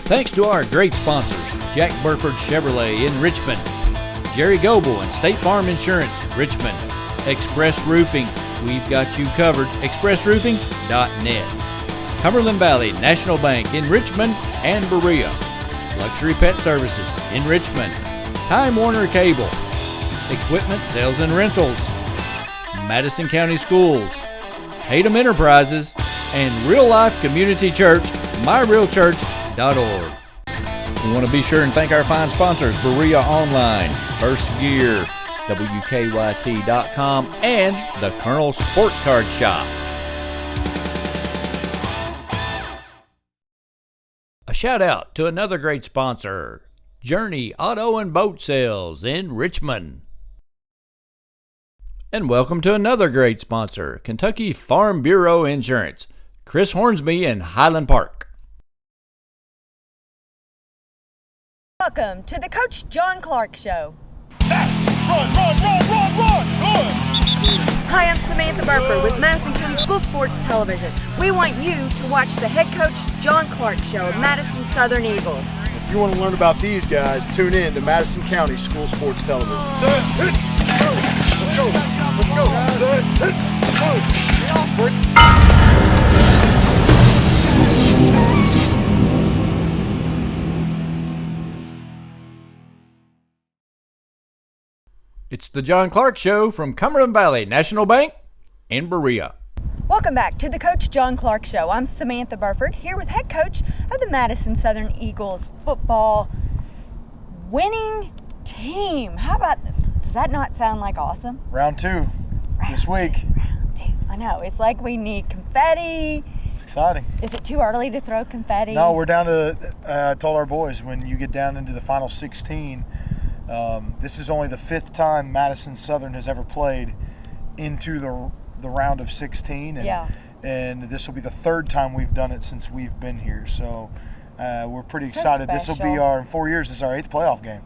Thanks to our great sponsors, Jack Burford Chevrolet in Richmond, Jerry Goebel and State Farm Insurance, Richmond, Express Roofing, we've got you covered, expressroofing.net, Cumberland Valley National Bank in Richmond and Berea, Luxury Pet Services in Richmond, Time Warner Cable, Equipment Sales and Rentals, Madison County Schools, Tatum Enterprises, and Real Life Community Church, myrealchurch.org. We want to be sure and thank our fine sponsors, Berea Online, First Gear, WKYT.com, and the Colonel Sports Card Shop. A shout out to another great sponsor, Journey Auto and Boat Sales in Richmond. And welcome to another great sponsor, Kentucky Farm Bureau Insurance, Chris Hornsby in Highland Park. Welcome to the Coach John Clark Show. Run! Hi, I'm Samantha Burford with Madison County School Sports Television. We want you to watch the head coach John Clark Show of Madison Southern Eagles. If you want to learn about these guys, tune in to Madison County School Sports Television. Let's go! It's the John Clark Show from Cumberland Valley National Bank in Berea. Welcome back to the Coach John Clark Show. I'm Samantha Burford, here with head coach of the Madison Southern Eagles football winning team. How about, does that not sound like awesome? Round two this week. Round two. I know, it's like we need confetti. It's exciting. Is it too early to throw confetti? No, we're down to, I told our boys, when you get down into the final 16, this is only the fifth time Madison Southern has ever played into the round of 16, and this will be the third time we've done it since we've been here. So we're pretty excited. This will be in 4 years. This is our 8th playoff game.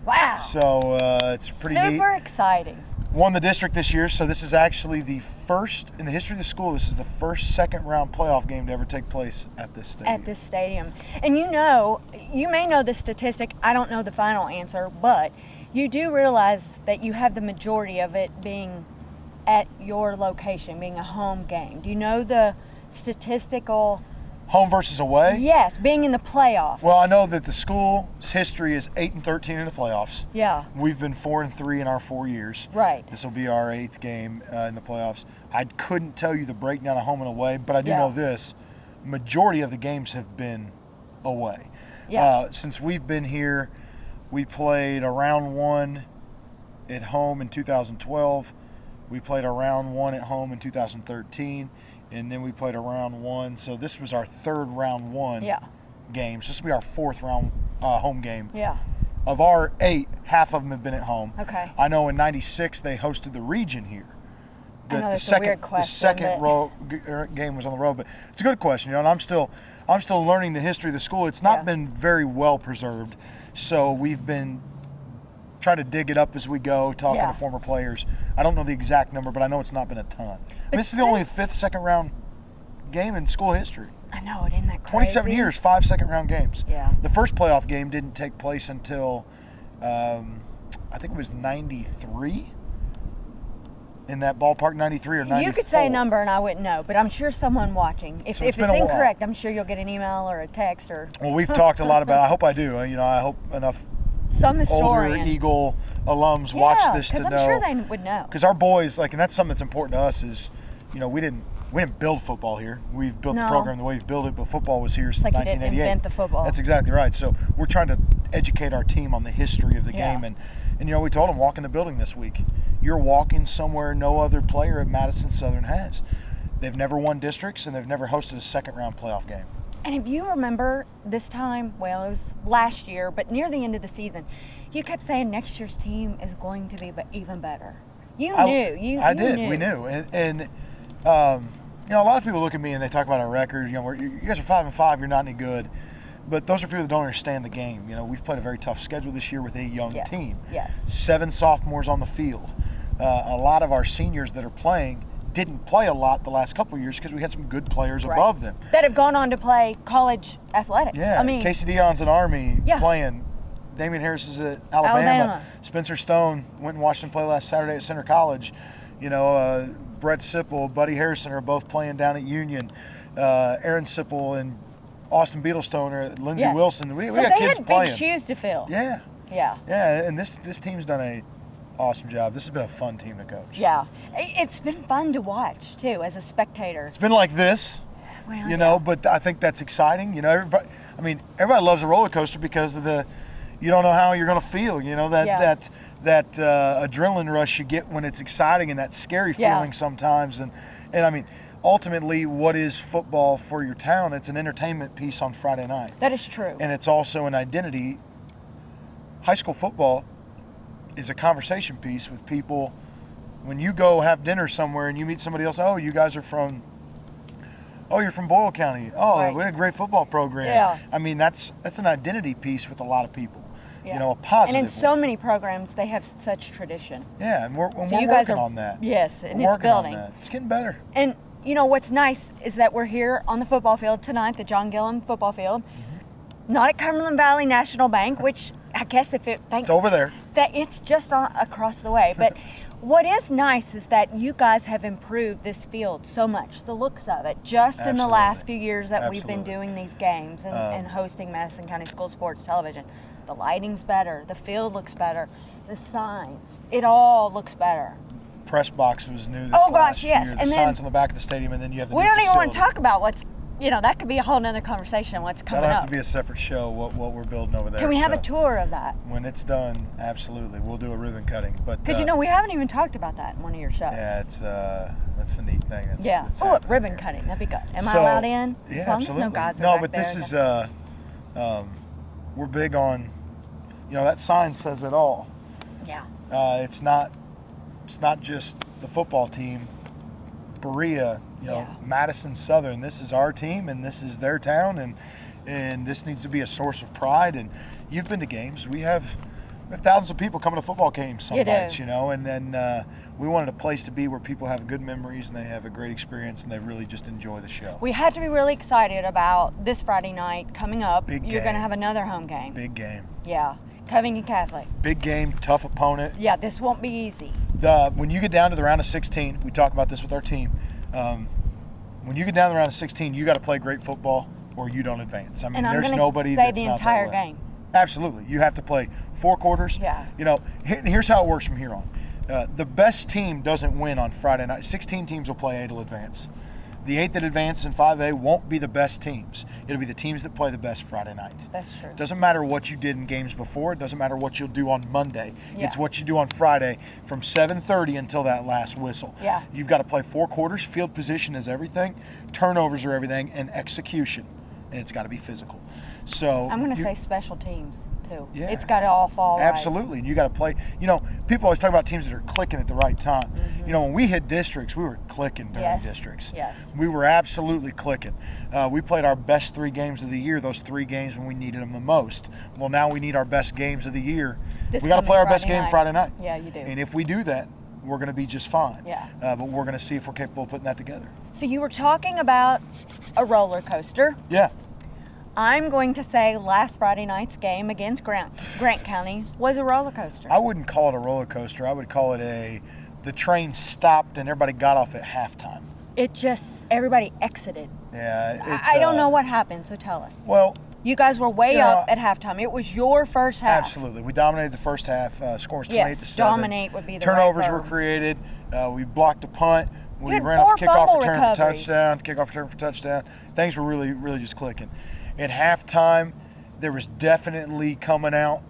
Wow! So it's pretty neat. Super exciting. Won the district this year, so this is actually the first in the history of the school. This is the first second round playoff game to ever take place at this stadium. And you may know the statistic. I don't know the final answer, but you do realize that you have the majority of it being at your location, being a home game. Do you know the statistical? Home versus away? Yes, being in the playoffs. Well, I know that the school's history is 8-13 in the playoffs. Yeah. We've been 4-3 in our 4 years. Right. This will be our 8th game in the playoffs. I couldn't tell you the breakdown of home and away, but I do know this. Majority of the games have been away. Yeah. Since we've been here, we played a round one at home in 2012. We played a round one at home in 2013. And then we played a round one. So this was our third round one game. So this will be our fourth round home game. Yeah. Of our 8, half of them have been at home. Okay. I know in '96 they hosted the region here. I know that's a weird question. The second game was on the road, but it's a good question. And I'm still learning the history of the school. It's not been very well preserved, so we've been trying to dig it up as we go, talking to former players. I don't know the exact number, but I know it's not been a ton. This is the only 5th second round game in school history. I know, isn't that crazy? 27 years, 5 second round games. Yeah. The first playoff game didn't take place until I think it was 93. In that ballpark, 93 or 94. You could say a number and I wouldn't know, but I'm sure someone watching. If it's incorrect, I'm sure you'll get an email or a text or. Well, we've talked a lot about. I hope I do. I hope enough. Some historian. Older Eagle alums watch this to know. Because I'm sure they would know. Because our boys, and that's something that's important to us is, we didn't build football here. We've built the program the way we've built it, but football was here since 1988. You didn't invent the football. That's exactly right. So we're trying to educate our team on the history of the game, and we told them walk in the building this week. You're walking somewhere no other player at Madison Southern has. They've never won districts and they've never hosted a second round playoff game. And if you remember this time, well, it was last year, but near the end of the season, you kept saying next year's team is going to be even better. You knew. I did. We knew. And a lot of people look at me and they talk about our record. You guys are 5-5. You're not any good. But those are people that don't understand the game. We've played a very tough schedule this year with a young team. Yes. 7 sophomores on the field. A lot of our seniors that are playing didn't play a lot the last couple of years because we had some good players above them. That have gone on to play college athletics. Yeah, I mean, Casey Dion's an Army Yeah. playing. Damian Harris is at Alabama. Spencer Stone went and watched him play last Saturday at Center College. You know, Brett Sipple, Buddy Harrison are both playing down at Union. Aaron Sipple and Austin Beetlestone or Lindsey Yes. Wilson. We so got they kids had playing. big shoes to fill. Yeah, Yeah. yeah, and this team's done a awesome job. This has been a fun team to coach. Yeah. It's been fun to watch too as a spectator. It's been like this, Well, you know, but I think that's exciting. You know, everybody loves a roller coaster because of you don't know how you're going to feel. You know, that adrenaline rush you get when it's exciting and that scary feeling sometimes. And I mean, ultimately, what is football for your town? It's an entertainment piece on Friday night. That is true. And it's also an identity. High school football is a conversation piece with people. When you go have dinner somewhere and you meet somebody else, oh, you guys are from, oh, you're from Boyle County. Oh, Right. we have a great football program. Yeah. I mean, that's an identity piece with a lot of people. Yeah. You know, a positive And in so one. many programs, they have such tradition. Yeah, and we're So you working guys are on that. Yes, and We're it's working on building. that. It's getting better. And you know what's nice is that we're here on the football field tonight, the John Gillum football field. Not at Cumberland Valley National Bank, which I guess It's over there. that it's just across the way. But what is nice is that you guys have improved this field so much, the looks of it, just in the last Absolutely. few years that we've been Absolutely. doing these games and hosting Madison County School Sports Television. The lighting's better, the field looks better, the signs, it all looks better. Press box was new this Oh, gosh, last yes. year. And The then- signs on the back of the stadium, and then you have the We new don't even want to facility. talk about what's, that could be a whole nother conversation, what's coming That'll up. have to be a separate show, what we're building over there. Can we have a So tour of that? when it's done, absolutely. We'll do a ribbon cutting. But Because we haven't even talked about that in one of your shows. yeah, it's that's a neat thing. That's, Yeah. that's Oh, happening ribbon here. cutting. That'd be good. Am I So, allowed in? Yeah, As long absolutely. as no guys are No, back but there, this is then- we're big on, that sign says it all. Yeah. It's not just the football team. Berea, Yeah. Madison Southern. This is our team, and this is their town, and this needs to be a source of pride. And you've been to games. We have thousands of people coming to football games some You do. nights, and we wanted a place to be where people have good memories and they have a great experience and they really just enjoy the show. We had to be really excited about this Friday night coming up. Big You're going to game. have another home game. Big game. Yeah. Covington Catholic. Big game, tough opponent. Yeah, this won't be easy. When you get down to the round of 16, we talk about this with our team. When you get down to the round of 16, you got to play great football or you don't advance. I mean, And I'm there's going nobody to say that's the not entire that way. game. Absolutely. You have to play 4 quarters. Yeah. Here's how it works from here on. The best team doesn't win on Friday night. 16 teams will play 8 will advance. The 8 that advance in 5A won't be the best teams. It'll be the teams that play the best Friday night. That's true. It doesn't matter what you did in games before. It doesn't matter what you'll do on Monday. Yeah. It's what you do on Friday from 7:30 until that last whistle. Yeah. You've got to play 4 quarters. Field position is everything. Turnovers are everything. And execution. And it's got to be physical. So I'm going to you- say special teams, too. Yeah. It's got to all fall right. Absolutely. And you got to play. People always talk about teams that are clicking at the right time. Mm-hmm. When we hit districts, we were clicking during Yes. districts. Yes. We were absolutely clicking. We played our best 3 games of the year, those 3 games when we needed them the most. Well, now we need our best games of the year. This We got to coming play our best Friday game night. Friday night. Yeah, you do. And if we do that, we're going to be just fine. Yeah. But we're going to see if we're capable of putting that together. So you were talking about a roller coaster. Yeah. I'm going to say last Friday night's game against Grant County was a roller coaster. I wouldn't call it a roller coaster. I would call it the train stopped and everybody got off at halftime. It just, everybody exited. Yeah. I don't know what happened, so tell us. Well, You guys were way You know, up at halftime. It was your first half. absolutely. We dominated the first half. Score was 28 to Yes, 7. dominate would be the Turnovers right were verb. created. We blocked a punt. We had ran off 4 kickoff fumble return for recoveries. touchdown, kickoff return for touchdown. Things were really, really just clicking. At halftime, there was definitely coming out.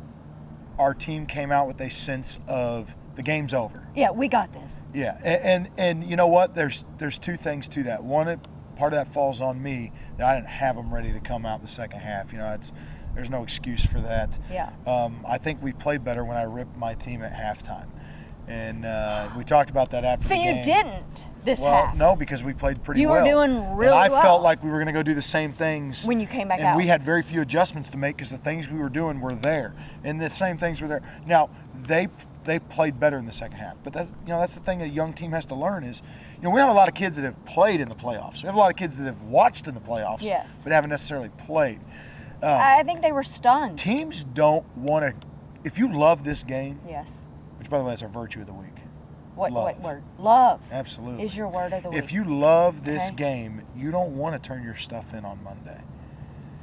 Our team came out with a sense of the game's over. Yeah, we got this. Yeah, and you know what? There's 2 things to that. One, part of that falls on me that I didn't have them ready to come out the second half. There's no excuse for that. Yeah. I think we played better when I ripped my team at halftime. And we talked about that after So the game. you didn't this Well, half. no, because we played pretty You well. were doing really and I well. felt like we were going to go do the same things When you came back and out. we had very few adjustments to make because the things we were doing were there, and the same things were there. Now they played better in the second half, but that's the thing a young team has to learn is, we have a lot of kids that have played in the playoffs. We have a lot of kids that have watched in the playoffs, Yes. but haven't necessarily played. I think they were stunned. Teams don't want to. If you love this game, Yes. which by the way, that's our virtue of the week. What Love. word? Love Absolutely. is your word of the week. If you love this Okay. game, you don't want to turn your stuff in on Monday.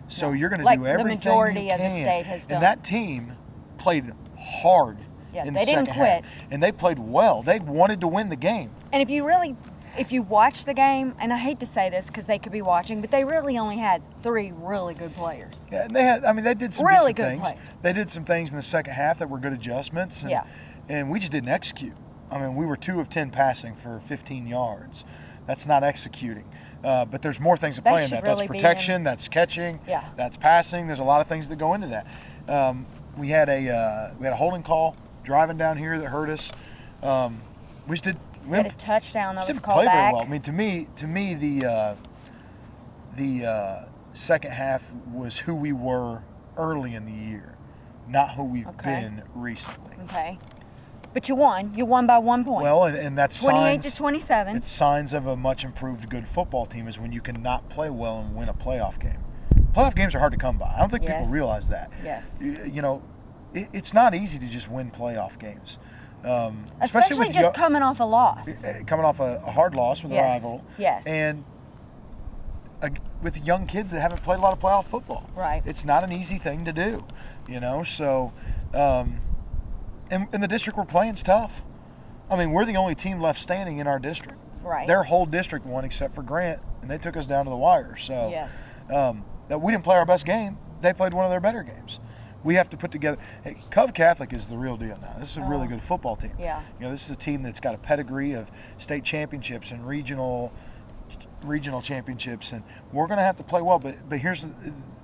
So No. you're going to Like do the everything majority you of the can. state has done. And that team played hard Yeah, in they the didn't second quit. half. And they played well. They wanted to win the game. And if you watch the game, and I hate to say this because they could be watching, but they really only had 3 really good players. Yeah, and they did some Really decent good things. players. They did some things in the second half that were good adjustments. And, Yeah. And we just didn't execute. I mean, we were 2 of 10 passing for 15 yards. That's not executing. But there's more things at That play in should that. That's really be protection, that's catching, Yeah. that's passing. There's a lot of things that go into that. We had a holding call driving down here that hurt us. We just did. We Had a touchdown that was didn't called play back. very well. I mean, to me, the second half was who we were early in the year, not who we've Okay. been recently. Okay. But you won. You won by 1 point. Well, and that's 28 signs. to 27. It's signs of a much improved good football team is when you can not play well and win a playoff game. Playoff games are hard to come by. I don't think Yes. people realize that. Yes. It's not easy to just win playoff games. Especially with just coming off a loss. coming off a hard loss with a Yes. rival. Yes. And with young kids that haven't played a lot of playoff football. Right. It's not an easy thing to do, so and the district we're playing is tough. I mean, we're the only team left standing in our district. Right. Their whole district won except for Grant, and they took us down to the wire. So Yes. that we didn't play our best game. They played one of their better games. We have to put together. Hey, Cove Catholic is the real deal now. This is a really good football team. Yeah. This is a team that's got a pedigree of state championships and regional championships, and we're going to have to play well. But here's,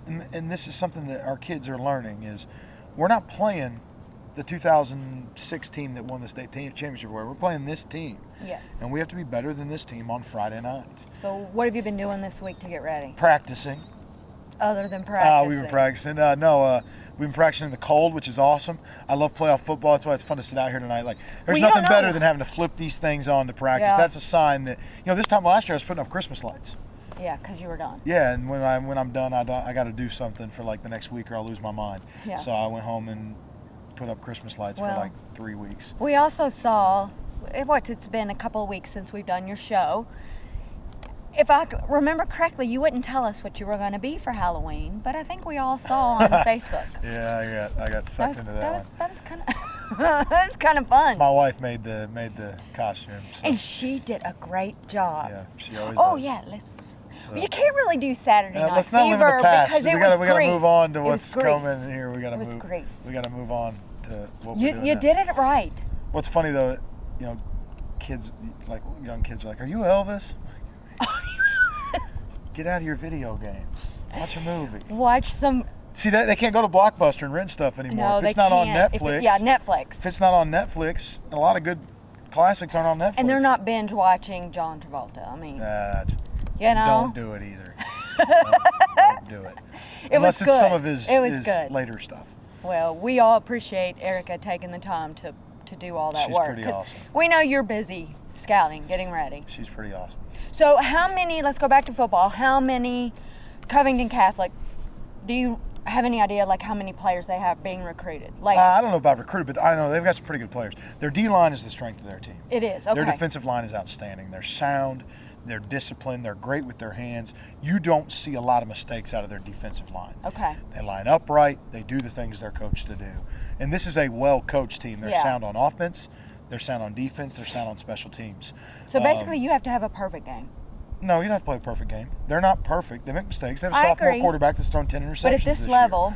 and this is something that our kids are learning is, we're not playing the 2006 team that won the state championship. We're playing this team. Yes. And we have to be better than this team on Friday nights. So what have you been doing this week to get ready? Practicing. Other than practicing? We've been practicing. We've been practicing in the cold, which is awesome. I love playoff football. That's why it's fun to sit out here tonight. Like, there's Well, you nothing don't better know. than having to flip these things on to practice. Yeah. That's a sign that, this time last year I was putting up Christmas lights. Yeah, because you were done. Yeah, and when I'm done, I got to do something for like the next week or I'll lose my mind. Yeah. So I went home and put up Christmas lights for Well, like 3 weeks. We also saw, it's been a couple of weeks since we've done your show. If I remember correctly, you wouldn't tell us what you were going to be for Halloween, but I think we all saw on Facebook. Yeah, I got sucked into that one. That was kind of that was kind of fun. My wife made the costume. So, And she did a great job. yeah, she always Oh does. yeah, let's. So- You can't really do Saturday Night let's not live in Fever the past. because We it gotta was Grease. move on to It was what's Grease. coming here. We gotta It was move. Grease. We gotta move on to what we're You doing you now. did it right. What's funny though, kids, like young kids, are like, "Are you Elvis?" I'm like, get out of your video games. Watch a movie. Watch some. See, they can't go to Blockbuster and rent stuff anymore. No, if they it's not on can't. Netflix. Yeah, Netflix. If it's not on Netflix, a lot of good classics aren't on Netflix. And they're not binge watching John Travolta. I mean, Don't know. do it either. don't do it. It Unless was it's some good. of his It was good. later stuff. Well, we all appreciate Erica taking the time to do all that She's work. pretty 'cause awesome. We know you're busy scouting, getting ready. She's pretty awesome. So how many, let's go back to football, how many Covington Catholic, do you have any idea like how many players they have being recruited? Like I don't know about recruited, but I know they've got some pretty good players. Their D-line is the strength of their team. it is, okay. Their defensive line is outstanding. They're sound, they're disciplined, they're great with their hands. You don't see a lot of mistakes out of their defensive line. Okay. They line upright, they do the things they're coached to do. And this is a well-coached team. They're Yeah. sound on offense, they're sound on defense, they're sound on special teams. So basically you have to have a perfect game. No, you don't have to play a perfect game. They're not perfect. They make mistakes. They have a I sophomore agree. quarterback that's thrown 10 interceptions But at this year. level,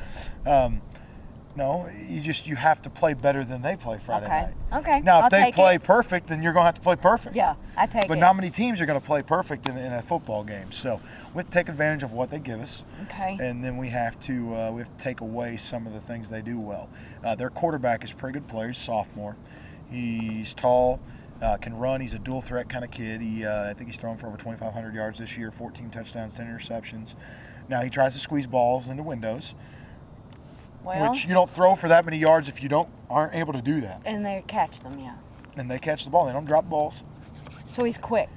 No, you have to play better than they play Friday okay. night. Okay. Now, if I'll they take play it. perfect, then you're going to have to play perfect. Yeah, I take But it. not many teams are going to play perfect in a football game. So we have to take advantage of what they give us. Okay. And then we have to take away some of the things they do well. Their quarterback is a pretty good player. He's a sophomore. He's tall, can run. He's a dual threat kind of kid. I think he's thrown for over 2,500 yards this year, 14 touchdowns, 10 interceptions. Now he tries to squeeze balls into windows, Well, which you don't throw for that many yards if you aren't able to do that. and they catch them, yeah. And they catch the ball. They don't drop balls. So he's quick.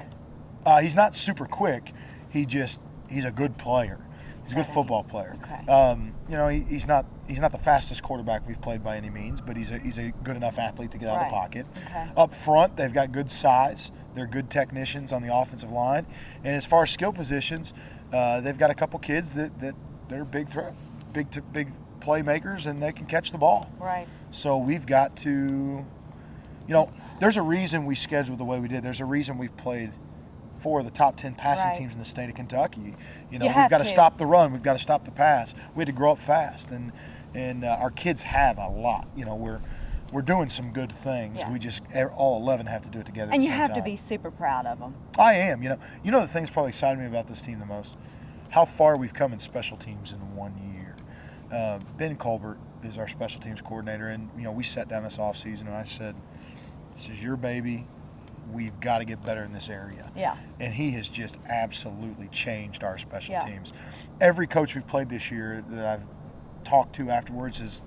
He's not super quick. He's a good player. He's a good Okay. football player. Okay. He's not the fastest quarterback we've played by any means, but he's a good enough athlete to get out of the Right. pocket. Okay. Up front, they've got good size. They're good technicians on the offensive line. And as far as skill positions, they've got a couple kids that are big playmakers, and they can catch the ball. Right. So we've got to, there's a reason we scheduled the way we did. There's a reason we've played 4 of the top 10 passing Right. teams in the state of Kentucky. You We've have got to to. stop the run. We've got to stop the pass. We had to grow up fast, and our kids have a lot. We're doing some good things. Yeah. We just all 11 have to do it together. And at you the same have time. to be super proud of them. I am. The thing's probably excited me about this team the most. How far we've come in special teams in 1 year. Ben Colbert is our special teams coordinator, and we sat down this offseason and I said, "This is your baby. We've got to get better in this area." Yeah. And he has just absolutely changed our special Yeah. teams. Every coach we've played this year that I've talked to afterwards has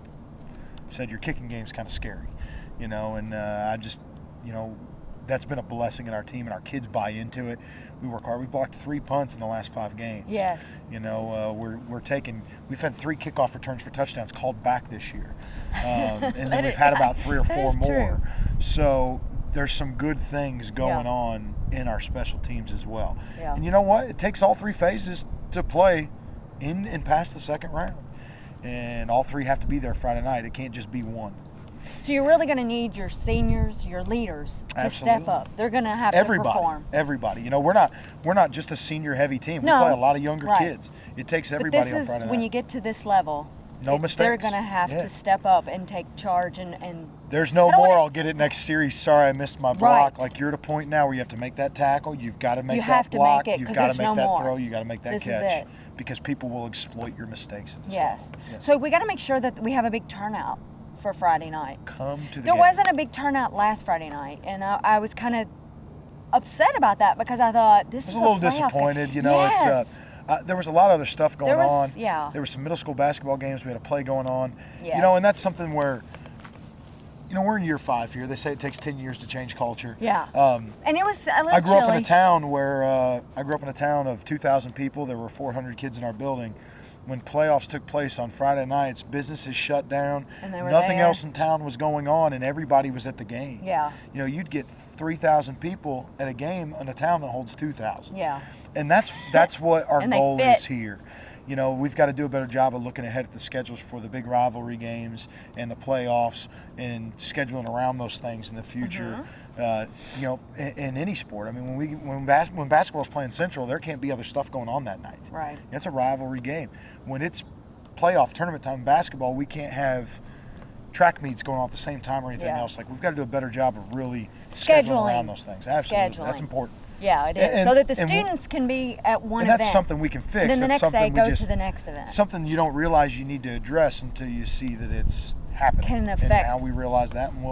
said your kicking game's kind of scary, and I just, that's been a blessing in our team, and our kids buy into it. We work hard. We blocked 3 punts in the last 5 games. Yes. We've had 3 kickoff returns for touchdowns called back this year, and then That we've is- had about 3 or that 4 is true. more. So there's some good things going Yeah. on in our special teams as well. Yeah. And you know what? It takes all 3 phases to play in and past the second round, and all 3 have to be there Friday night. It can't just be one. So you're really going to need your seniors, your leaders, to Absolutely. step up. They're going to have Everybody, to perform. everybody. We're not just a senior heavy team. We No, play a lot of younger right. kids. It takes But everybody this on Friday is when night. you get to this level. No They're mistakes. going to have Yeah. to step up and take charge and There's no I don't more. wanna- I'll get it next series. Sorry, I missed my block. Right. Like you're at a point now where you have to make that tackle. You've got to make You that have to block. make it, You've 'cause got to there's make no that more. throw. You got to make that This is catch it. because people will exploit your mistakes at this yes. level. Yes. So we got to make sure that we have a big turnout for Friday night. Come to the There game. wasn't a big turnout last Friday night, and I was kind of upset about that because I thought this I is was a little playoff game. disappointed. Yes. There was a lot of other stuff going There was- on. yeah. There were some middle school basketball games. We had a play going on. Yes. And that's something where, we're in year 5 here. They say it takes 10 years to change culture. Yeah. And it was a little I grew up in chilly. a town where of 2,000 people. There were 400 kids in our building. When playoffs took place on Friday nights, businesses shut down. And they were Nothing there. else in town was going on, and everybody was at the game. Yeah. You'd get 3,000 people at a game in a town that holds 2,000. Yeah. And that's what our And they goal fit. is here. We've got to do a better job of looking ahead at the schedules for the big rivalry games and the playoffs and scheduling around those things in the future. In any sport. I mean, when basketball's playing Central, there can't be other stuff going on that night. Right. It's a rivalry game. When it's playoff tournament time in basketball, we can't have track meets going on at the same time or anything Yeah. else. Like, we've got to do a better job of really scheduling around those things. Absolutely. That's Scheduling. important. Yeah, it is. And- so that the and we- students can be at one And event. that's something we can fix. And then the That's next day something go we just, to the next event. something you don't realize you need to address until you see that it's happening. Can And affect- now we realize that, and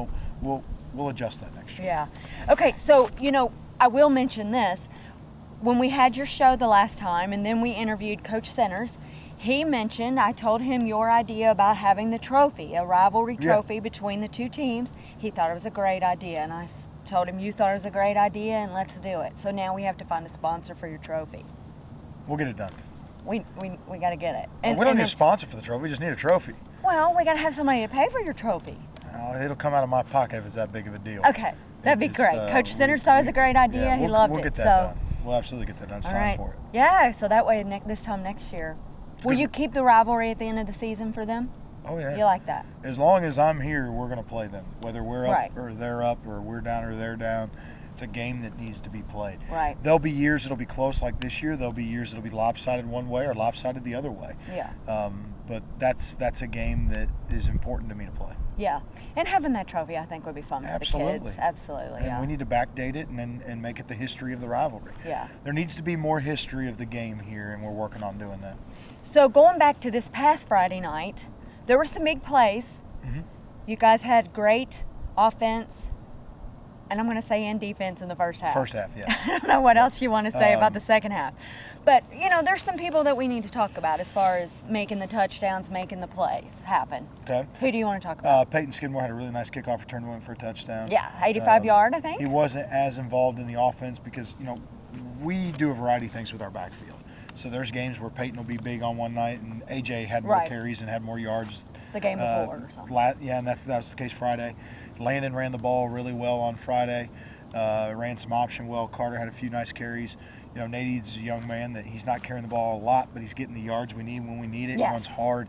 we'll adjust that next year. Yeah. Okay, so, I will mention this. When we had your show the last time and then we interviewed Coach Centers, he mentioned, I told him your idea about having the trophy, a rivalry Yeah. trophy between the two teams. He thought it was a great idea, and I told him you thought it was a great idea, and let's do it. So now we have to find a sponsor for your trophy. We'll get it done. We got to get it. We don't and need a sponsor for the trophy. We just need a trophy. Well, we got to have somebody to pay for your trophy. It'll come out of my pocket if it's that big of a deal. Okay, that'd be Just, great. Coach Centers thought it was a great idea. Yeah, He we'll- loved we'll it. get that so, done. We'll absolutely get that done. It's all time right. for it. Yeah, so that way this time next year. Will good. you keep the rivalry at the end of the season for them? Oh, yeah. You like that? As long as I'm here, we're going to play them. Whether we're up Right. or they're up or we're down or they're down, it's a game that needs to be played. Right. There'll be years it'll be close like this year. There'll be years it'll be lopsided one way or lopsided the other way. Yeah. But that's a game that is important to me to play. Yeah. And having that trophy, I think, would be fun for the Absolutely. kids. Absolutely. And Yeah. we need to backdate it and make it the history of the rivalry. Yeah. There needs to be more history of the game here, and we're working on doing that. So going back to this past Friday night, there were some big plays. Mhm. You guys had great offense, and I'm going to say in defense in the first half. First half, yeah. I don't know what else you want to say about the second half. But, there's some people that we need to talk about as far as making the touchdowns, making the plays happen. Okay. Who do you want to talk about? Peyton Skidmore had a really nice kickoff return, went for a touchdown. Yeah, 85-yard, I think. He wasn't as involved in the offense because, we do a variety of things with our backfield. So there's games where Peyton will be big on one night, and AJ had more carries and had more yards. The game before or something. Yeah, and that was the case Friday. Landon ran the ball really well on Friday. Ran some option well. Carter had a few nice carries. Nate Eads is a young man that he's not carrying the ball a lot, but he's getting the yards we need when we need it. Yes. He runs hard.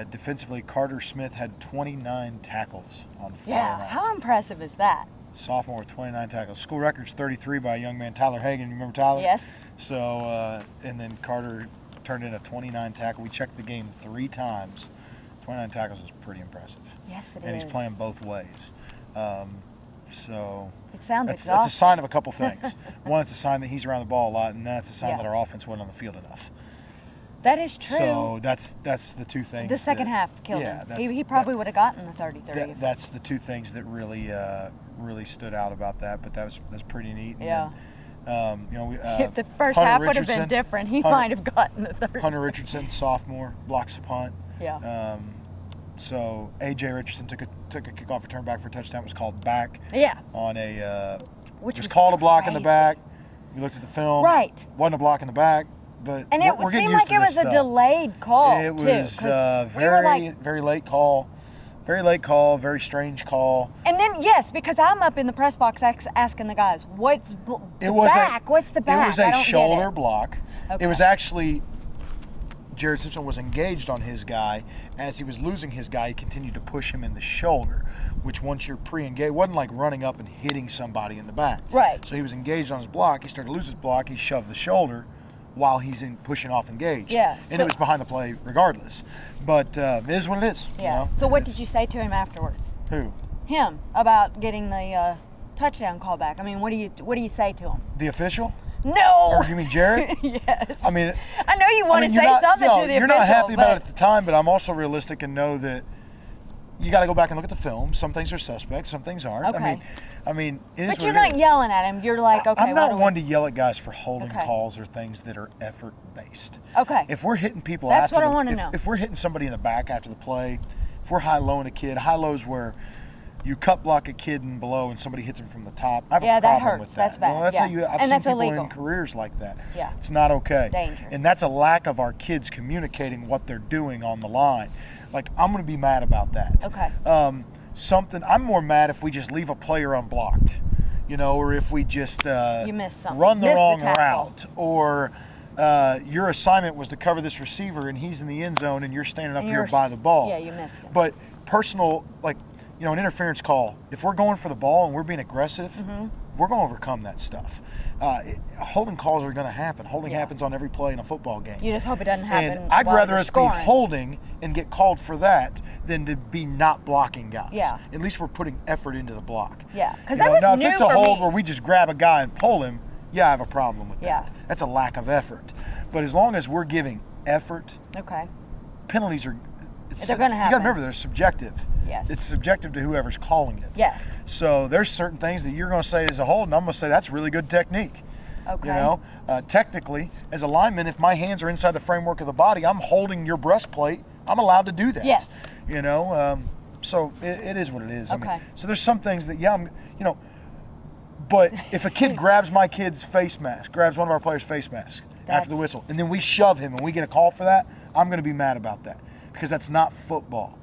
Defensively, Carter Smith had 29 tackles on Friday Yeah, night. how impressive is that? Sophomore with 29 tackles. School record's 33 by a young man, Tyler Hagan. You remember Tyler? Yes. So, and then Carter turned in a 29 tackle. We checked the game 3 times. 29 tackles is pretty impressive. Yes, it is. And he's playing both ways. So it sounds that's exhausting. a sign of a couple things. One, it's a sign that he's around the ball a lot, and that's a sign that our offense wasn't on the field enough. That is true. So that's the two things. The second half killed him. He probably would have gotten the 30-30. That's the two things that really stood out about that. But that's pretty neat. And yeah. Then, if the first half would have been different, he might have gotten the 30. Hunter Richardson, sophomore, blocks the punt. Yeah. So A.J. Richardson took a kickoff return back for a touchdown. It was called back. Yeah. On a which was called a block in the back. We looked at the film. Right. Wasn't a block in the back, but and it seemed like it was a delayed call. It was very late call. Very late call, very strange call. And then, yes, because I'm up in the press box asking the guys, what's the back? What's the back? It was a shoulder block. Okay. It was actually, Jared Simpson was engaged on his guy. As he was losing his guy, he continued to push him in the shoulder, which once you're pre-engaged, wasn't like running up and hitting somebody in the back. Right. So he was engaged on his block. He started to lose his block. He shoved the shoulder while he's pushing off engaged. Yeah. And it was behind the play regardless. But it is what it is. Yeah. So what did you say to him afterwards? Who? Him, about getting the touchdown call back. I mean, what do you say to him? The official? No. Or you mean Jared? Yes. I mean, I know you want to say something to the official. You're not happy about it at the time, but I'm also realistic and know that you got to go back and look at the film. Some things are suspect, some things aren't. Okay. I mean, it is but what you're it not is. yelling at him. You're like, okay. I'm not one to yell at guys for holding Okay. calls or things that are effort based. Okay. If we're hitting people That's after what I want to know. If we're hitting somebody in the back after the play, if we're high-lowing a kid, high-lows where you cut block a kid and below and somebody hits him from the top. I have a problem that hurts. with that. That's bad. Well, that's yeah. how you. I've and seen that's people illegal. in careers like that. Yeah. It's not okay. Dangerous. And that's a lack of our kids communicating what they're doing on the line. Like, I'm going to be mad about that. Okay. I'm more mad if we just leave a player unblocked, or if we just you miss something. run the Miss wrong tackle. route, or your assignment was to cover this receiver and he's in the end zone and you're standing up here by the ball. Yeah, you missed him. But personal, an interference call, if we're going for the ball and we're being aggressive, we're going to overcome that stuff. Holding calls are going to happen. Holding happens on every play in a football game. You just hope it doesn't happen. And I'd while rather you're us scoring. be holding and get called for that than to be not blocking guys. Yeah. At least we're putting effort into the block. Yeah, because that was now, new if it's a for hold me. where we just grab a guy and pull him, I have a problem with Yeah. that. That's a lack of effort. But as long as we're giving effort, Okay. penalties are. They're going to happen. You got to remember, they're subjective. Yes. It's subjective to whoever's calling it. Yes. So there's certain things that you're going to say is a hold, and I'm going to say that's really good technique. Okay. Technically, as a lineman, if my hands are inside the framework of the body, I'm holding your breastplate. I'm allowed to do that. Yes. So it is what it is. Okay. So there's some things that, but if a kid grabs my kid's face mask, grabs one of our players' face mask after the whistle, and then we shove him and we get a call for that, I'm going to be mad about that because that's not football.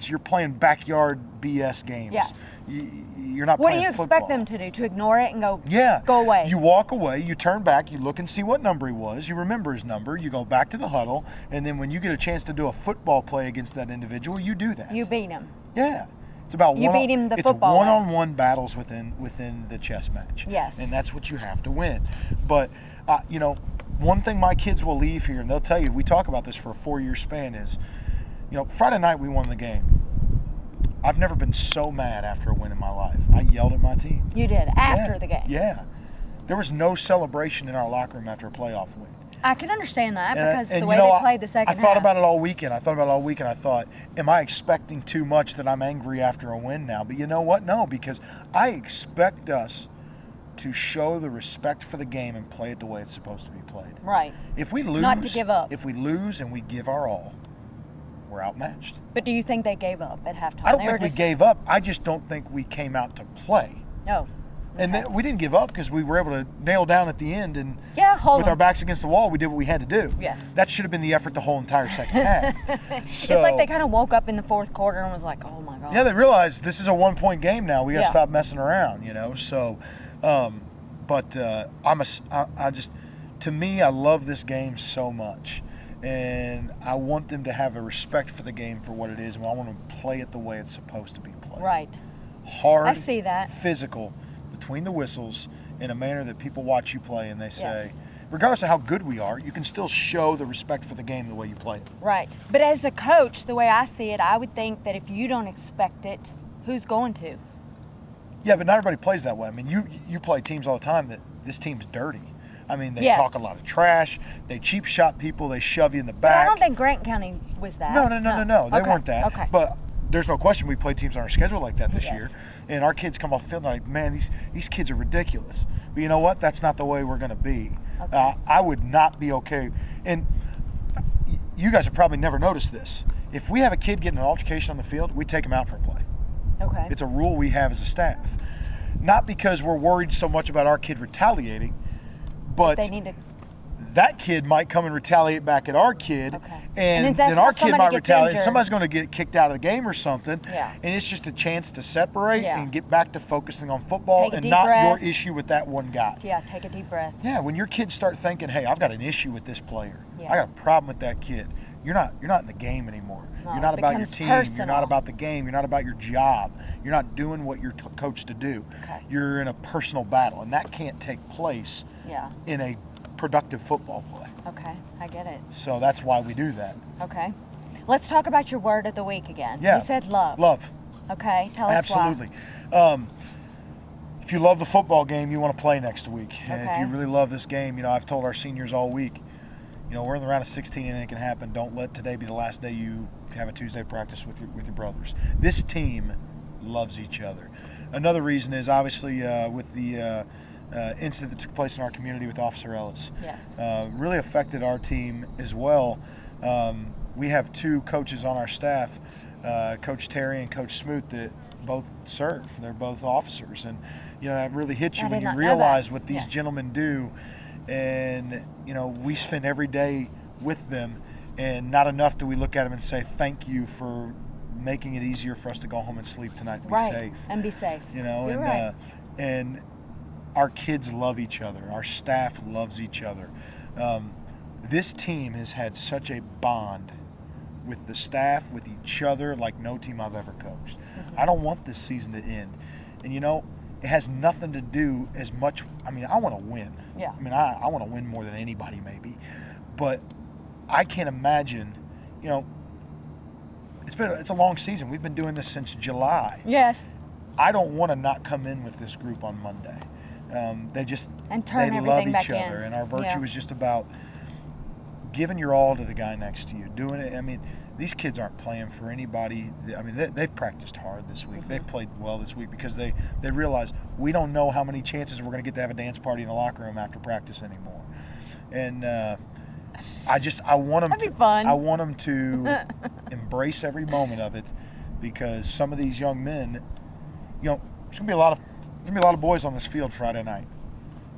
You're playing backyard BS games. Yes. You're not What playing do you football. expect them to do? To ignore it and go, Yeah. go away? You walk away, you turn back, you look and see what number he was, you remember his number, you go back to the huddle, and then when you get a chance to do a football play against that individual, you do that. You beat him. Yeah. It's about You beat him the football way. It's one-on-one battles within the chess match. Yes. And that's what you have to win. But, one thing my kids will leave here, and they'll tell you, we talk about this for a 4-year span, is, Friday night we won the game. I've never been so mad after a win in my life. I yelled at my team. You did after the game. Yeah. There was no celebration in our locker room after a playoff win. I can understand that And because and the way you know, they played the second I thought half. about it all weekend. I thought, am I expecting too much that I'm angry after a win now? But you know what? No, because I expect us to show the respect for the game and play it the way it's supposed to be played. Right. If we lose, Not to give up. If we lose and we give our all, we're outmatched. But do you think they gave up at halftime? I don't They were think we just- gave up. I just don't think we came out to play. No. And then we didn't give up because we were able to nail down at the end, and hold with on. our backs against the wall, we did what we had to do. Yes. That should have been the effort the whole entire second half. It's like they kind of woke up in the fourth quarter and was like, oh my God. Yeah, they realized this is a 1-point game now. We got to Yeah. stop messing around, So, to me, I love this game so much, and I want them to have a respect for the game for what it is, and I want to play it the way it's supposed to be played. Right. Hard. I see that. Physical, between the whistles, in a manner that people watch you play and they say, Yes. regardless of how good we are, you can still show the respect for the game the way you play it. Right. But as a coach, the way I see it, I would think that if you don't expect it, who's going to? Yeah, but not everybody plays that way. I mean, you play teams all the time that this team's dirty. I mean, they Yes. talk a lot of trash. They cheap shot people. They shove you in the But back. I don't think Grant County was that. No. They Okay. weren't that. Okay. But there's no question we played teams on our schedule like that this Yes. year. And our kids come off the field and like, man, these kids are ridiculous. But you know what? That's not the way we're going to be. Okay. I would not be okay. And you guys have probably never noticed this. If we have a kid getting an altercation on the field, we take him out for a play. Okay. It's a rule we have as a staff. Not because we're worried so much about our kid retaliating, but they need to. that kid might come and retaliate back at our kid, Okay. and And that's then how our kid somebody might gets retaliate. injured. Somebody's going to get kicked out of the game or something, Yeah. and it's just a chance to separate Yeah. and get back to focusing on football Take a and deep not breath. your issue with that one guy. Yeah, take a deep breath. Yeah, when your kids start thinking, "Hey, I've got an issue with this player. Yeah. I got a problem with that kid." You're not in the game anymore. No, you're not it about your becomes team. You're personal. not about the game. You're not about your job. You're not doing what you're coached to do. Okay. You're in a personal battle, and that can't take place Yeah. in a productive football play. Okay, I get it. So that's why we do that. Okay. Let's talk about your word of the week again. Yeah. You said love. Love. Okay, tell us Absolutely. If you love the football game, you want to play next week. And if Okay. you really love this game, I've told our seniors all week, we're in the round of 16, anything can happen. Don't let today be the last day you have a Tuesday practice with your brothers. This team loves each other. Another reason is obviously with the incident that took place in our community with Officer Ellis. Yes. Really affected our team as well. We have two coaces on our staff, Coach Terry and Coach Smoot, that both serve. They're both officers, and that really hits you I when did you not know that. realize what these Yes. gentlemen do. And we spend every day with them, and not enough do we look at them and say thank you for making it easier for us to go home and sleep tonight and be Right. safe. And be safe. You're You're right. And our kids love each other. Our staff loves each other. This team has had such a bond with the staff, with each other, like no team I've ever coached. Mm-hmm. I don't want this season to end. And it has nothing to do as much. I mean, I want to win. Yeah. I mean, I want to win more than anybody maybe. But I can't imagine, it's a long season. We've been doing this since July. Yes. I don't want to not come in with this group on Monday. And turn they everything love back each other, in. and our virtue Yeah. is just about giving your all to the guy next to you, doing it. I mean, these kids aren't playing for anybody. I mean, they've practiced hard this week. Mm-hmm. They've played well this week because they realize we don't know how many chances we're going to get to have a dance party in the locker room after practice anymore. And I want them That'd be fun. I want them to embrace every moment of it, because some of these young men, there's gonna be a lot of boys on this field Friday night,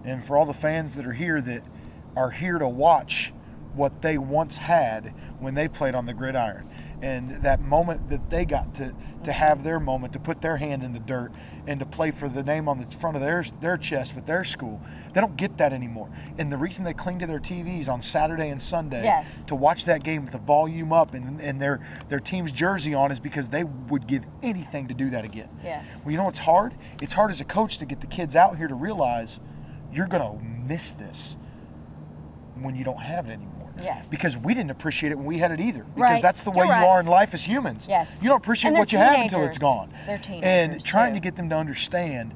and for all the fans that are here to watch what they once had when they played on the gridiron, and that moment that they got to have their moment, to put their hand in the dirt and to play for the name on the front of their chest with their school. They don't get that anymore. And the reason they cling to their TVs on Saturday and Sunday Yes. to watch that game with the volume up and their team's jersey on is because they would give anything to do that again. Yes. Well, you know what's hard? It's hard as a coach to get the kids out here to realize you're going to miss this when you don't have it anymore. Yes. Because we didn't appreciate it when we had it either. Because Right. that's the way You're you right. are in life as humans. Yes. You don't appreciate And they're what you have until it's teenagers. gone. They're teenagers, And trying too. to get them to understand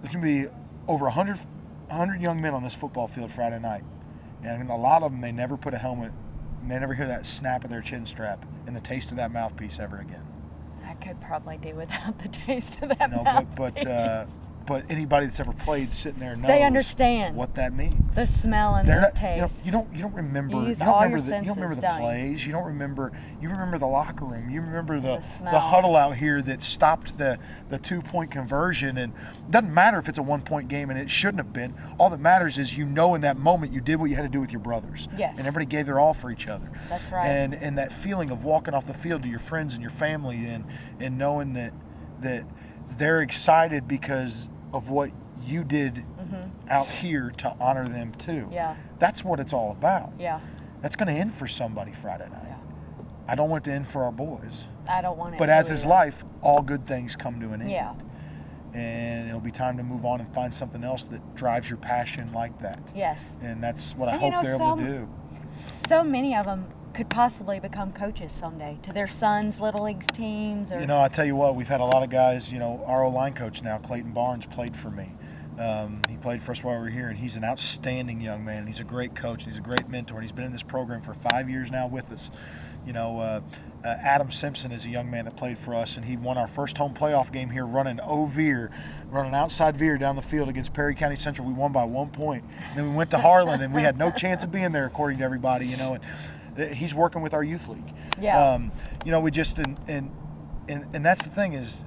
there's going to be over 100 young men on this football field Friday night. And a lot of them may never put a helmet, may never hear that snap of their chin strap and the taste of that mouthpiece ever again. I could probably do without the taste of that You know, mouthpiece. but anybody that's ever played sitting there knows They understand what that means. the smell and They're the not, taste. you don't remember. You use You don't all remember your the, you don't remember senses, the don't you? plays. You don't remember. You remember the locker room. You remember the smell. huddle out here that stopped the 2-point conversion. And it doesn't matter if it's a 1-point game, and it shouldn't have been. All that matters is in that moment you did what you had to do with your brothers. Yes. And everybody gave their all for each other. That's right. And that feeling of walking off the field to your friends and your family and knowing that they're excited because of what you did out here to honor them too. Yeah. That's what it's all about. Yeah. That's going to end for somebody Friday night. Yeah. I don't want it to end for our boys. I don't want it But to as is either. life, all good things come to an end. Yeah. And it'll be time to move on and find something else that drives your passion like that. Yes. And that's what I And hope they're able to do. So many of them could possibly become coaches someday to their sons' little leagues teams. Or You know, I tell you what, we've had a lot of guys. Our O-line coach now, Clayton Barnes, played for me. He played for us while we were here, and he's an outstanding young man. He's a great coach, and he's a great mentor, and he's been in this program for 5 years now with us. Adam Simpson is a young man that played for us, and he won our first home playoff game here running running outside veer down the field against Perry County Central. We won by 1 point. And then we went to Harlan, and we had no chance of being there, according to everybody, and he's working with our youth league. Yeah. We just and that's the thing is,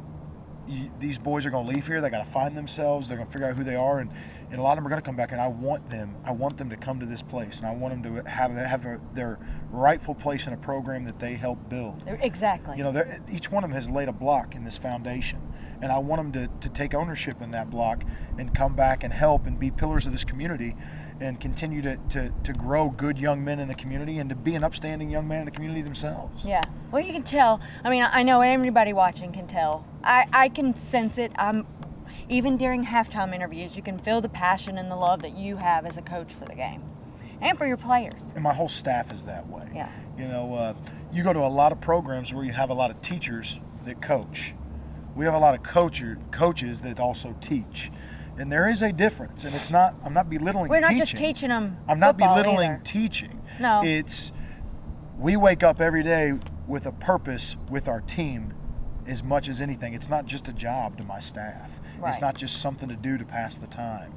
these boys are going to leave here. They got to find themselves. They're going to figure out who they are, and a lot of them are going to come back. And I want them to come to this place, and I want them to have their rightful place in a program that they help build. Exactly. Each one of them has laid a block in this foundation, and I want them to take ownership in that block and come back and help and be pillars of this community, and continue to grow good young men in the community and to be an upstanding young man in the community themselves. Yeah. Well, you can tell. I mean, I know everybody watching can tell. I can sense it. Even during halftime interviews, you can feel the passion and the love that you have as a coach for the game and for your players. And my whole staff is that way. Yeah. You go to a lot of programs where you have a lot of teachers that coach. We have a lot of coaches that also teach. And there is a difference, and I'm not belittling teaching. We're not just teaching them I'm not football belittling either. teaching. No. We wake up every day with a purpose with our team as much as anything. It's not just a job to my staff. Right. It's not just something to do to pass the time.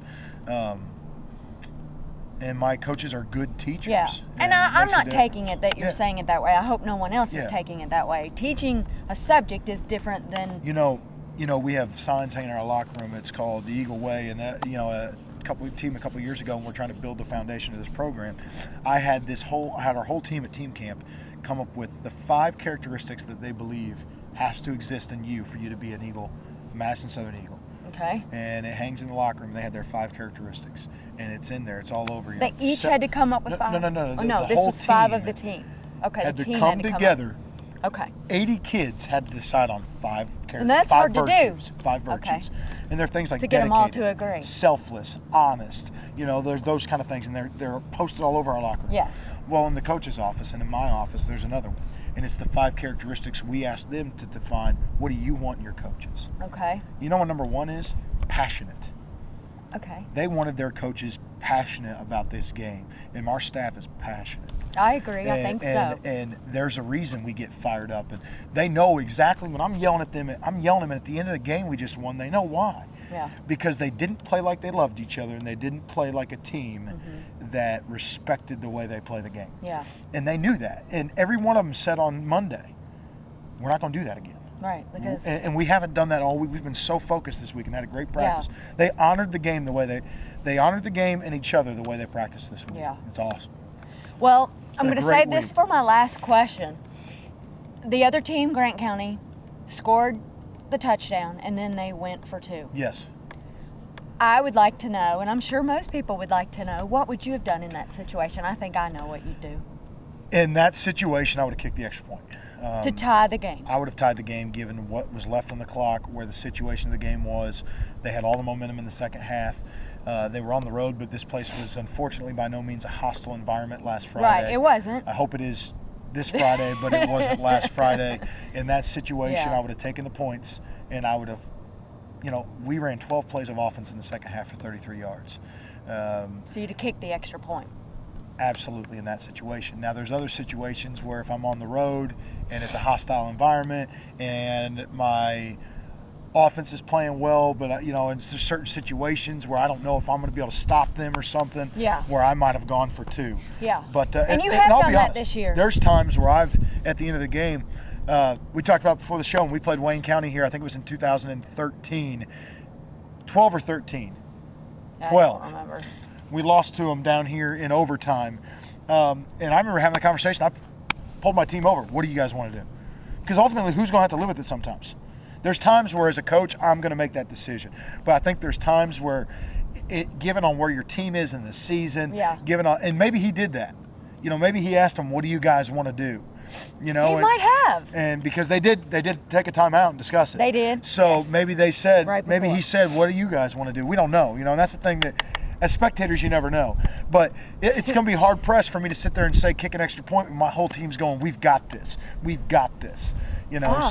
And my coaches are good teachers. Yeah. And it I'm makes a not taking difference. it that you're saying it that way. I hope no one else Yeah. is taking it that way. Teaching a subject is different than we have signs hanging in our locker room. It's called the Eagle Way, and that, a couple of years ago, when we're trying to build the foundation of this program, I had our whole team at team camp come up with the 5 characteristics that they believe has to exist in you for you to be an Eagle, Madison Southern Eagle. okay. And it hangs in the locker room. They had their 5 characteristics, and it's in there. It's all over. They each had to come up with 5? No. Oh, The no, this whole was 5 team of the team. Okay, had the to team come had to come together. Up. Okay. 80 kids had to decide on 5 characteristics. And that's 5 hard to do. virtues, 5 Okay. virtues. And they're things like To get them all to dedicated, agree. selfless, honest. There's those kind of things, and they're posted all over our locker room. Yes. Well, in the coach's office and in my office, there's another one. And it's the 5 characteristics we asked them to define. What do you want in your coaches? Okay. You know what number 1 is? Passionate. Okay. They wanted their coaches passionate about this game, and our staff is passionate. I agree. I think so. And there's a reason we get fired up, and they know exactly when I'm yelling at them. I'm yelling at them at the end of the game we just won. They know why. Yeah. Because they didn't play like they loved each other, and they didn't play like a team that respected the way they play the game. Yeah. And they knew that. And every one of them said on Monday, we're not going to do that again. Right. Because And we haven't done that all week. We've been so focused this week and had a great practice. They honored the game the way they honored the game and each other the way they practiced this week. Yeah. It's awesome. Well, I'm Been going a to great save this week. for my last question. The other team, Grant County, scored the touchdown, and then they went for 2. Yes. I would like to know, and I'm sure most people would like to know, what would you have done in that situation? I think I know what you'd do. In that situation, I would have kicked the extra point. To tie the game. I would have tied the game given what was left on the clock, where the situation of the game was. They had all the momentum in the second half. They were on the road, but this place was unfortunately by no means a hostile environment last Friday. Right, it wasn't. I hope it is this Friday, but it wasn't last Friday. In that situation, Yeah. I would have taken the points, and I would have, we ran 12 plays of offense in the second half for 33 yards. So you'd have kicked the extra point. absolutely in that situation. Now, there's other situations where if I'm on the road and it's a hostile environment and my offense is playing well, but and there's certain situations where I don't know if I'm going to be able to stop them or something. Yeah. Where I might have gone for 2. Yeah. But and you have I'll done be that honest, this year. There's times where I've at the end of the game. We talked about before the show when we played Wayne County here. I think it was in 2013, 12 or 13. 12. I don't remember. We lost to them down here in overtime, and I remember having the conversation. I pulled my team over. What do you guys want to do? Because ultimately, who's going to have to live with it sometimes? There's times where, as a coach, I'm going to make that decision. But I think there's times where, given on where your team is in the season, and maybe he did that. Maybe he asked them, "What do you guys want to do?" He might have. And because they did take a time out and discuss it. They did. So maybe they said, maybe before. he said, "What do you guys want to do?" We don't know. And that's the thing that, as spectators, you never know. But it's going to be hard pressed for me to sit there and say, kick an extra point when my whole team's going, "We've got this. We've got this."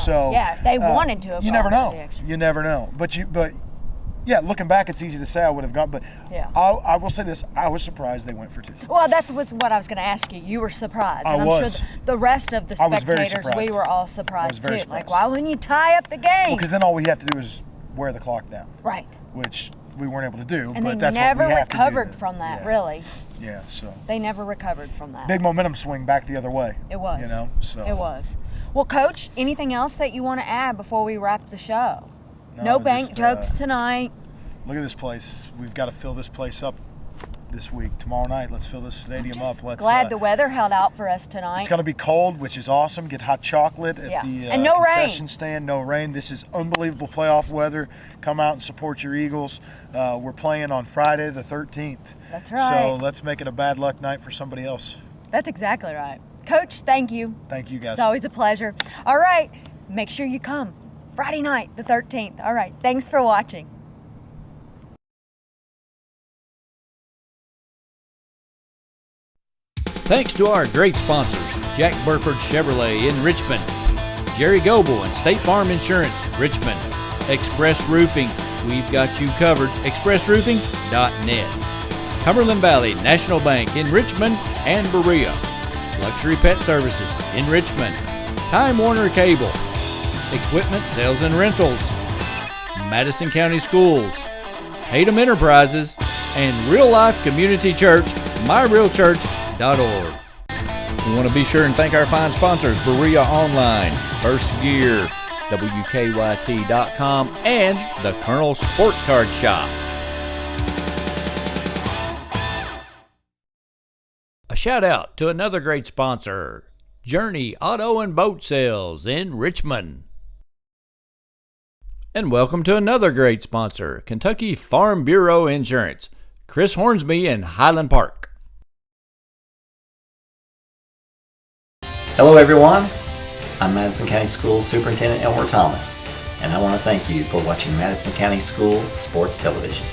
So yeah, if they wanted to have you gone never know. the extra. You never know. But yeah, looking back, it's easy to say I would have gone. But yeah. I will say this: I was surprised they went for 2. Well, that was what I was going to ask you. You were surprised. And I'm sure the rest of the I was very spectators, surprised. we were all I was surprised very too. surprised. Like, why wouldn't you tie up the game? Well, because then all we have to do is wear the clock down. Right. Which we weren't able to do. And but they that's never what we have recovered to do. from that, Yeah. really. Yeah, so. They never recovered from that. Big momentum swing back the other way. It was. So. It was. Well, Coach, anything else that you want to add before we wrap the show? No, No bank just, jokes tonight. Look at this place. We've got to fill this place up this week. Tomorrow night, let's fill this stadium up. Let's. Glad the weather held out for us tonight. It's going to be cold, which is awesome. Get hot chocolate at the and no concession rain. stand. No rain. This is unbelievable playoff weather. Come out and support your Eagles. We're playing on Friday the 13th. That's right. So let's make it a bad luck night for somebody else. That's exactly right. Coach, thank you. Thank you, guys. It's always a pleasure. All right, make sure you come. Friday night, the 13th. All right, thanks for watching. Thanks to our great sponsors, Jack Burford Chevrolet in Richmond, Jerry Goebel and State Farm Insurance, Richmond, Express Roofing, we've got you covered, expressroofing.net, Cumberland Valley National Bank in Richmond and Berea, Luxury Pet Services in Richmond, Time Warner Cable, Equipment Sales and Rentals, Madison County Schools, Tatum Enterprises, and Real Life Community Church, myrealchurch.org. We want to be sure and thank our fine sponsors, Berea Online, First Gear, WKYT.com, and the Colonel Sports Card Shop. A shout out to another great sponsor, Journey Auto and Boat Sales in Richmond. And welcome to another great sponsor, Kentucky Farm Bureau Insurance, Chris Hornsby in Highland Park. Hello everyone, I'm Madison County School Superintendent Elmer Thomas, and I want to thank you for watching Madison County School Sports Television.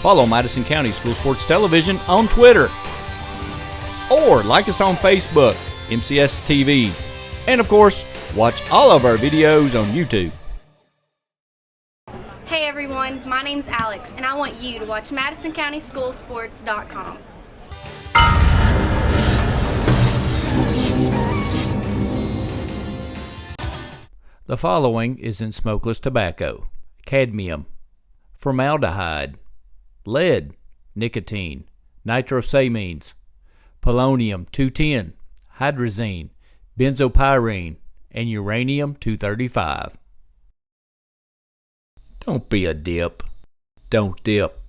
Follow Madison County School Sports Television on Twitter, or like us on Facebook, MCS TV, and of course, watch all of our videos on YouTube. Hey everyone, my name's Alex, and I want you to watch MadisonCountySchoolSports.com. The following is in smokeless tobacco: cadmium, formaldehyde, lead, nicotine, nitrosamines, polonium-210, hydrazine, benzopyrene, and uranium-235. Don't be a dip. Don't dip.